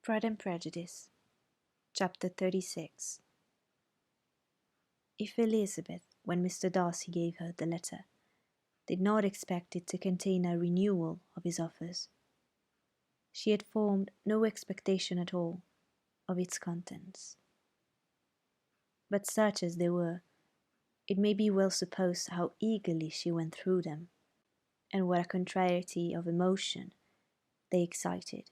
Pride and Prejudice, Chapter 36. If Elizabeth, when Mr. Darcy gave her the letter, did not expect it to contain a renewal of his offers, she had formed no expectation at all of its contents. But such as they were, it may be well supposed how eagerly she went through them, and what a contrariety of emotion they excited.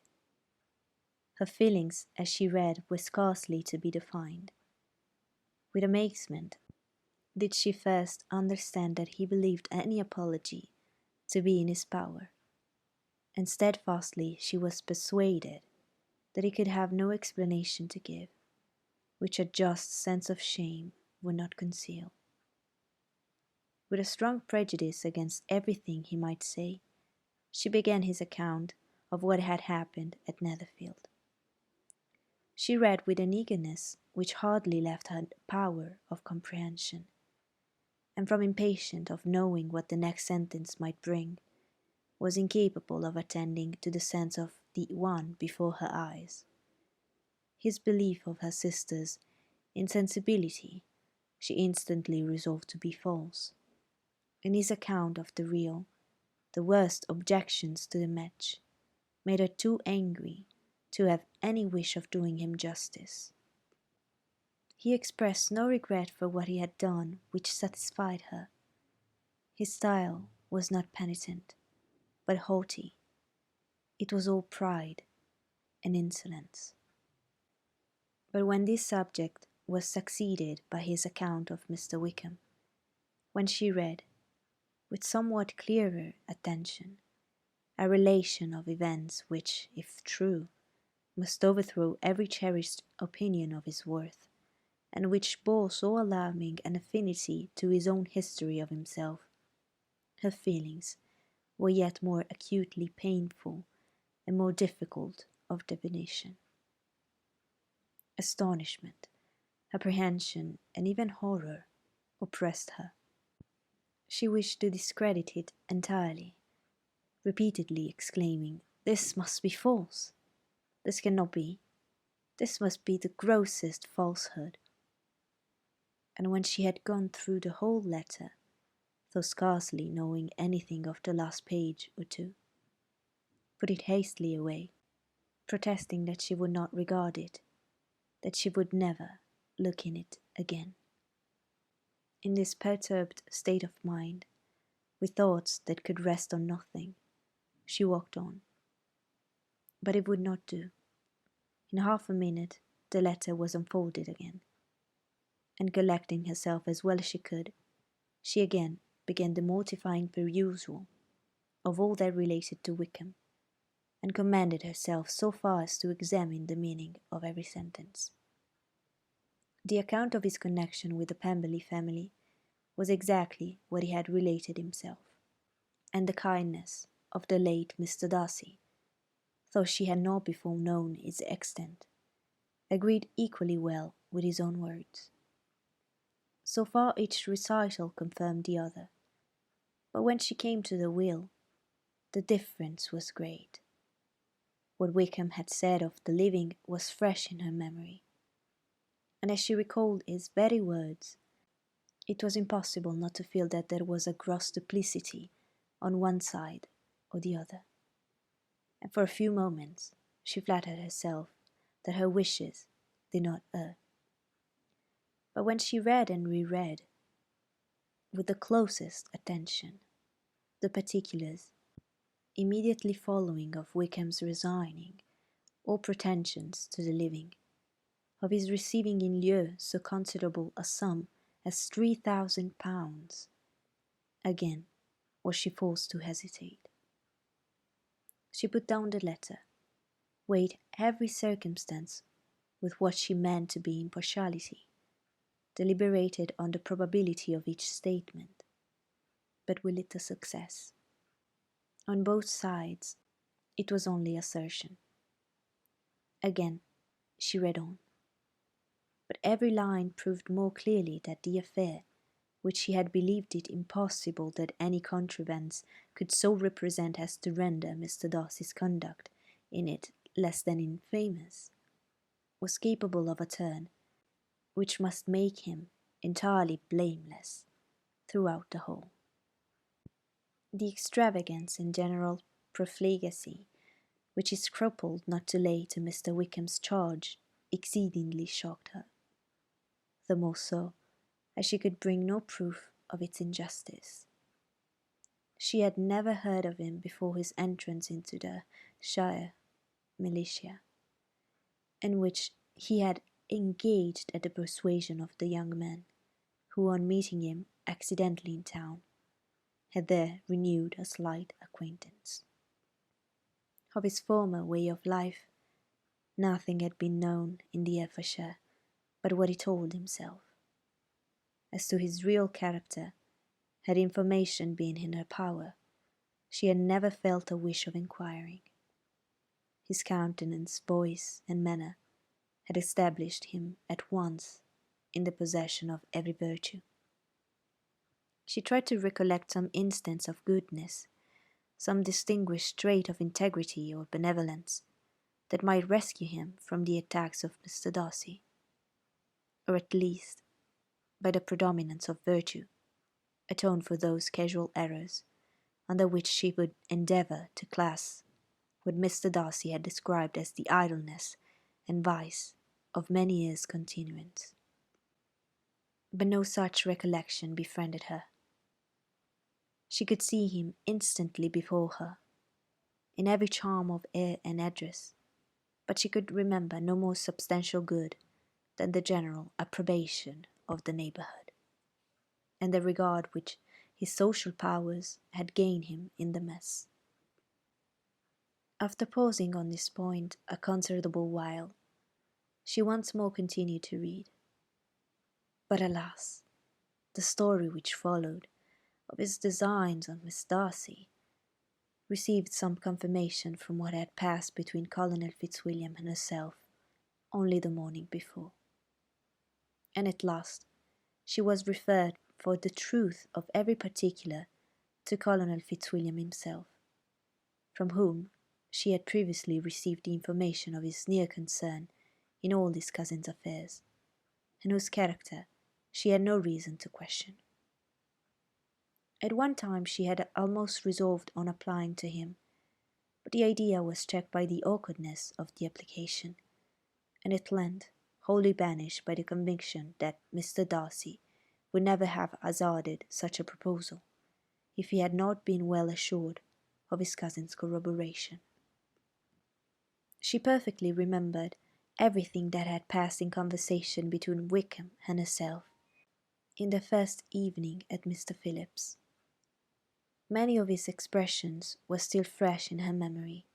Her feelings as she read were scarcely to be defined. With amazement did she first understand that he believed any apology to be in his power, and steadfastly she was persuaded that he could have no explanation to give, which a just sense of shame would not conceal. With a strong prejudice against everything he might say, she began his account of what had happened at Netherfield. She read with an eagerness which hardly left her power of comprehension, and from impatience of knowing what the next sentence might bring, was incapable of attending to the sense of the one before her eyes. His belief of her sister's insensibility she instantly resolved to be false, and his account of the real, the worst objections to the match, made her too angry to have any wish of doing him justice. He expressed no regret for what he had done which satisfied her. His style was not penitent, but haughty. It was all pride and insolence. But when this subject was succeeded by his account of Mr. Wickham, when she read, with somewhat clearer attention, a relation of events which, if true, must overthrow every cherished opinion of his worth, and which bore so alarming an affinity to his own history of himself, her feelings were yet more acutely painful and more difficult of definition. Astonishment, apprehension, and even horror oppressed her. She wished to discredit it entirely, repeatedly exclaiming, "This must be false! This cannot be! This must be the grossest falsehood!" And when she had gone through the whole letter, though scarcely knowing anything of the last page or two, put it hastily away, protesting that she would not regard it, that she would never look in it again. In this perturbed state of mind, with thoughts that could rest on nothing, she walked on. But it would not do. In half a minute the letter was unfolded again, and collecting herself as well as she could, she again began the mortifying perusal of all that related to Wickham, and commanded herself so far as to examine the meaning of every sentence. The account of his connection with the Pemberley family was exactly what he had related himself, and the kindness of the late Mr. Darcy, though she had not before known its extent, agreed equally well with his own words. So far each recital confirmed the other, but when she came to the will, the difference was great. What Wickham had said of the living was fresh in her memory, and as she recalled his very words, it was impossible not to feel that there was a gross duplicity on one side or the other, and for a few moments she flattered herself that her wishes did not err. But when she read and reread, with the closest attention, the particulars immediately following of Wickham's resigning all pretensions to the living, of his receiving in lieu so considerable a sum as £3,000, again was she forced to hesitate. She put down the letter, weighed every circumstance with what she meant to be impartiality, deliberated on the probability of each statement, but with little success. On both sides it was only assertion. Again she read on, but every line proved more clearly that the affair, which she had believed it impossible that any contrivance could so represent as to render Mr. Darcy's conduct in it less than infamous, was capable of a turn which must make him entirely blameless throughout the whole. The extravagance and general profligacy which he scrupled not to lay to Mr. Wickham's charge exceedingly shocked her, the more so as she could bring no proof of its injustice. She had never heard of him before his entrance into the shire militia, in which he had engaged at the persuasion of the young man, who on meeting him accidentally in town, had there renewed a slight acquaintance. Of his former way of life, nothing had been known in the Hertfordshire but what he told himself. As to his real character, had information been in her power, she had never felt a wish of inquiring. His countenance, voice, and manner had established him at once in the possession of every virtue. She tried to recollect some instance of goodness, some distinguished trait of integrity or benevolence, that might rescue him from the attacks of Mr. Darcy, or at least, by the predominance of virtue, atone for those casual errors under which she would endeavour to class what Mr. Darcy had described as the idleness and vice of many years' continuance. But no such recollection befriended her. She could see him instantly before her, in every charm of air and address, but she could remember no more substantial good than the general approbation of the neighbourhood, and the regard which his social powers had gained him in the mess. After pausing on this point a considerable while, she once more continued to read. But alas, the story which followed of his designs on Miss Darcy received some confirmation from what had passed between Colonel Fitzwilliam and herself only the morning before. And at last she was referred for the truth of every particular to Colonel Fitzwilliam himself, from whom she had previously received the information of his near concern in all his cousin's affairs, and whose character she had no reason to question. At one time she had almost resolved on applying to him, but the idea was checked by the awkwardness of the application, and at length wholly banished by the conviction that Mr. Darcy would never have hazarded such a proposal if he had not been well assured of his cousin's corroboration. She perfectly remembered everything that had passed in conversation between Wickham and herself in the first evening at Mr. Phillip's. Many of his expressions were still fresh in her memory.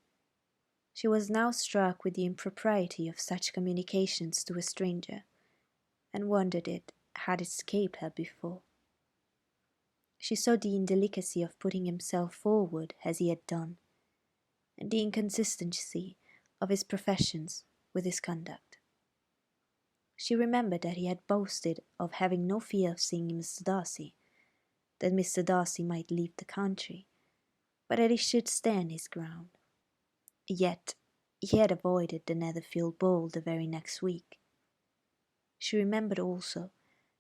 She was now struck with the impropriety of such communications to a stranger, and wondered it had escaped her before. She saw the indelicacy of putting himself forward as he had done, and the inconsistency of his professions with his conduct. She remembered that he had boasted of having no fear of seeing Mr. Darcy, that Mr. Darcy might leave the country, but that he should stand his ground. Yet he had avoided the Netherfield ball the very next week. She remembered also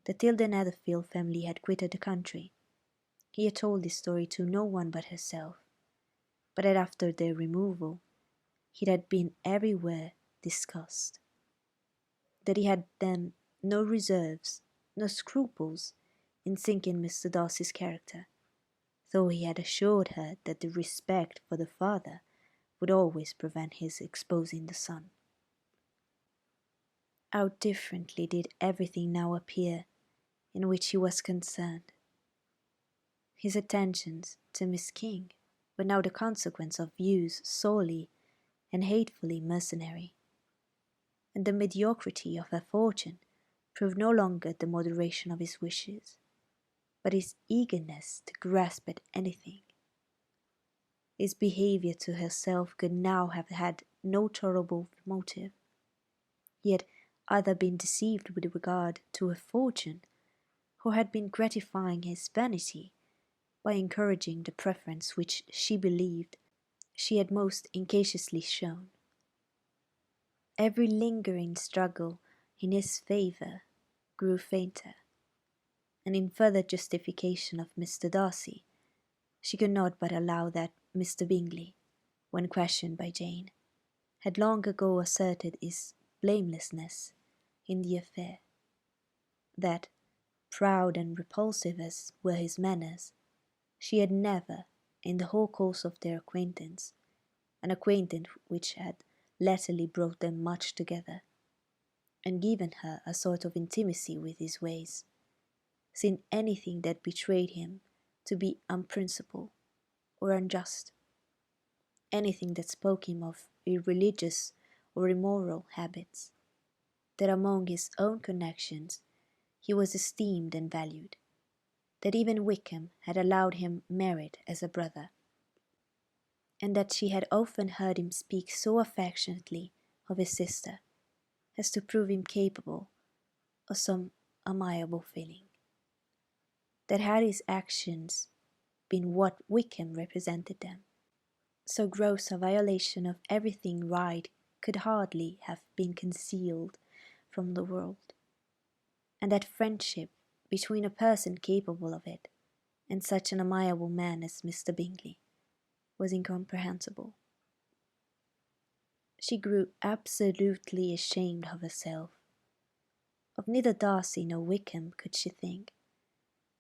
that till the Netherfield family had quitted the country, he had told this story to no one but herself, but that after their removal it had been everywhere discussed, that he had then no reserves, no scruples in sinking Mr. Darcy's character, though he had assured her that the respect for the father would always prevent his exposing the son. How differently did everything now appear in which he was concerned. His attentions to Miss King were now the consequence of views sorely and hatefully mercenary, and the mediocrity of her fortune proved no longer the moderation of his wishes, but his eagerness to grasp at anything. His behaviour to herself could now have had no tolerable motive. He had either been deceived with regard to her fortune, or had been gratifying his vanity by encouraging the preference which she believed she had most incassiously shown. Every lingering struggle in his favour grew fainter, and in further justification of Mr. Darcy, she could not but allow that Mr. Bingley, when questioned by Jane, had long ago asserted his blamelessness in the affair, that, proud and repulsive as were his manners, she had never, in the whole course of their acquaintance, an acquaintance which had latterly brought them much together, and given her a sort of intimacy with his ways, seen anything that betrayed him to be unprincipled or unjust, anything that spoke him of irreligious or immoral habits, that among his own connections he was esteemed and valued, that even Wickham had allowed him merit as a brother, and that she had often heard him speak so affectionately of his sister as to prove him capable of some amiable feeling, that had his actions been what Wickham represented them, so gross a violation of everything right could hardly have been concealed from the world, and that friendship between a person capable of it and such an amiable man as Mr. Bingley was incomprehensible. She grew absolutely ashamed of herself. Of neither Darcy nor Wickham could she think,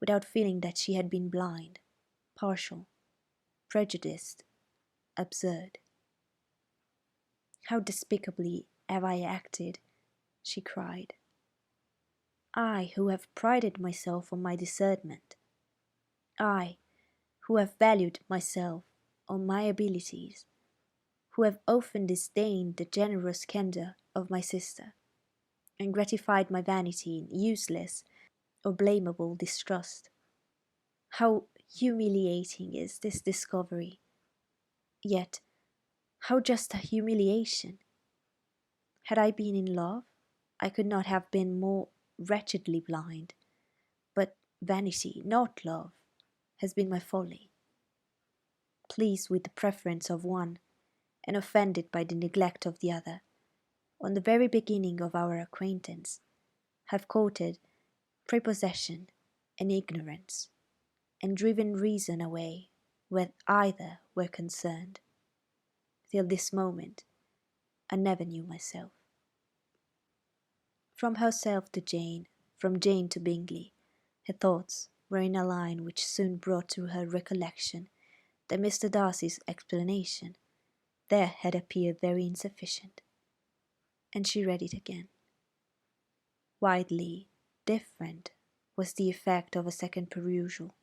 without feeling that she had been blind, partial, prejudiced, absurd. How despicably have I acted, she cried. I, who have prided myself on my discernment, I, who have valued myself on my abilities, who have often disdained the generous candour of my sister, and gratified my vanity in useless or blamable distrust. How humiliating is this discovery! Yet, how just a humiliation! Had I been in love, I could not have been more wretchedly blind, but vanity, not love, has been my folly. Pleased with the preference of one, and offended by the neglect of the other, on the very beginning of our acquaintance, have courted prepossession and ignorance, and driven reason away where either were concerned. Till this moment, I never knew myself. From herself to Jane, from Jane to Bingley, her thoughts were in a line which soon brought to her recollection that Mr. Darcy's explanation there had appeared very insufficient, and she read it again. Widely different was the effect of a second perusal.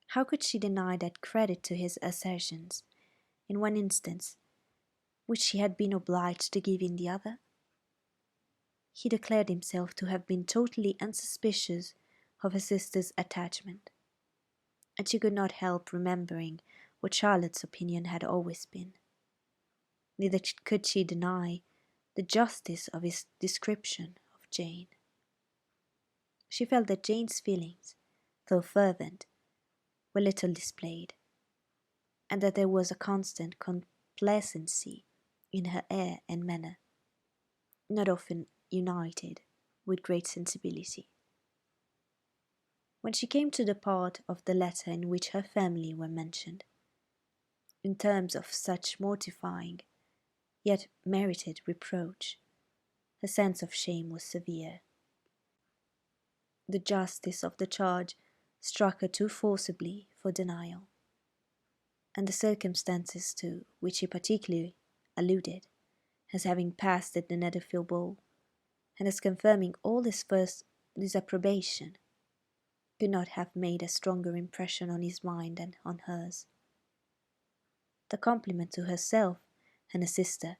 How could she deny that credit to his assertions, in one instance, which she had been obliged to give in the other? He declared himself to have been totally unsuspicious of her sister's attachment, and she could not help remembering what Charlotte's opinion had always been. Neither could she deny the justice of his description of Jane. She felt that Jane's feelings, though fervent, were little displayed, and that there was a constant complacency in her air and manner, not often united with great sensibility. When she came to the part of the letter in which her family were mentioned, in terms of such mortifying, yet merited reproach, her sense of shame was severe. The justice of the charge struck her too forcibly for denial, and the circumstances to which he particularly alluded, as having passed at the Netherfield ball, and as confirming all his first disapprobation, could not have made a stronger impression on his mind than on hers. The compliment to herself and her sister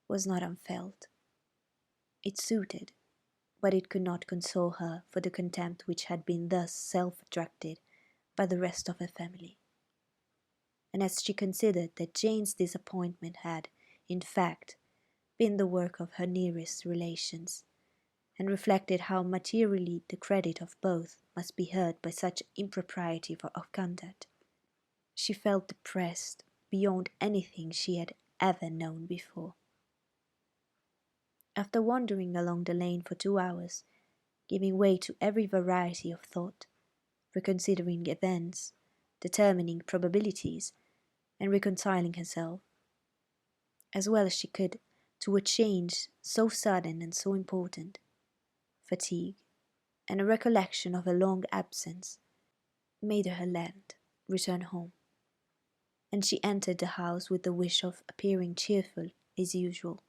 was not unfelt. It suited, but it could not console her for the contempt which had been thus self-attracted by the rest of her family. And as she considered that Jane's disappointment had, in fact, been the work of her nearest relations, and reflected how materially the credit of both must be hurt by such impropriety of conduct, she felt depressed beyond anything she had ever known before. After wandering along the lane for 2 hours, giving way to every variety of thought, reconsidering events, determining probabilities, and reconciling herself, as well as she could, to a change so sudden and so important, fatigue, and a recollection of her long absence, made her relent, return home, and she entered the house with the wish of appearing cheerful as usual,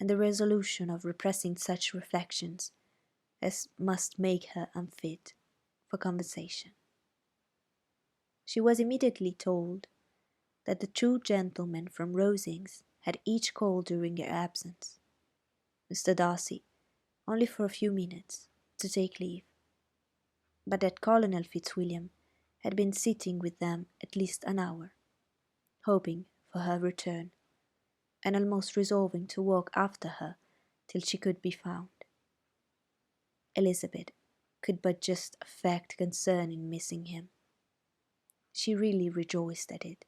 and the resolution of repressing such reflections as must make her unfit for conversation. She was immediately told that the two gentlemen from Rosings had each called during her absence, Mr. Darcy only for a few minutes, to take leave, but that Colonel Fitzwilliam had been sitting with them at least an hour, hoping for her return, and almost resolving to walk after her till she could be found. Elizabeth could but just affect concern in missing him. She really rejoiced at it.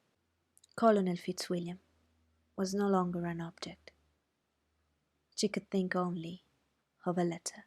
Colonel Fitzwilliam was no longer an object. She could think only of a letter.